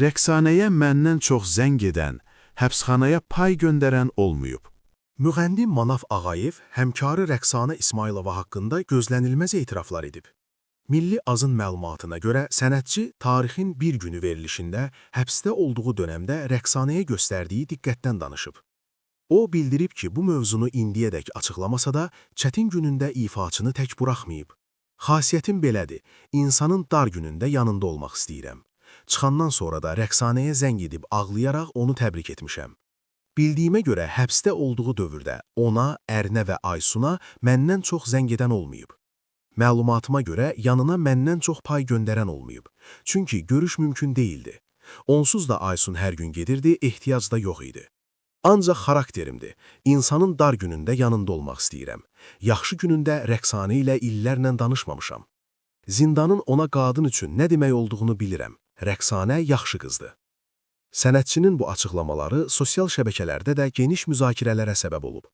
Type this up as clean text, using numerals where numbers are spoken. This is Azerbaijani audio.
rəqsanəyə məndən çox zəng edən, həbsxanaya pay göndərən olmayıb. Müğənni Manav Ağayev həmkarı Rəqsanə İsmailova haqqında gözlənilməz etiraflar edib. Milli Azın məlumatına görə sənətçi tarixin bir günü verilişində həbsdə olduğu dönəmdə Rəqsanəyə göstərdiyi diqqətdən danışıb. O bildirib ki, bu mövzunu indiyədək açıqlamasa da, çətin günündə ifaçını tək buraxmayıb. Xasiyyətim belədir, insanın dar günündə yanında olmaq istəyirəm. Çıxandan sonra da Rəqsanəyə zəng edib ağlayaraq onu təbrik etmişəm. Bildiyimə görə həbsdə olduğu dövrdə ona, ərinə və Aysuna məndən çox zəng edən olmayıb. Məlumatıma görə yanına məndən çox pay göndərən olmayıb. Çünki görüş mümkün deyildi. Onsuz da Aysun hər gün gedirdi, ehtiyac da yox idi. Ancaq xarakterimdir. İnsanın dar günündə yanında olmaq istəyirəm. Yaxşı günündə Rəqsanə ilə illərlə danışmamışam. Zindanın ona qadın üçün nə demək olduğunu bilirəm. Rəqsanə yaxşı qızdır. Sənətçinin bu açıqlamaları sosial şəbəkələrdə də geniş müzakirələrə səbəb olub.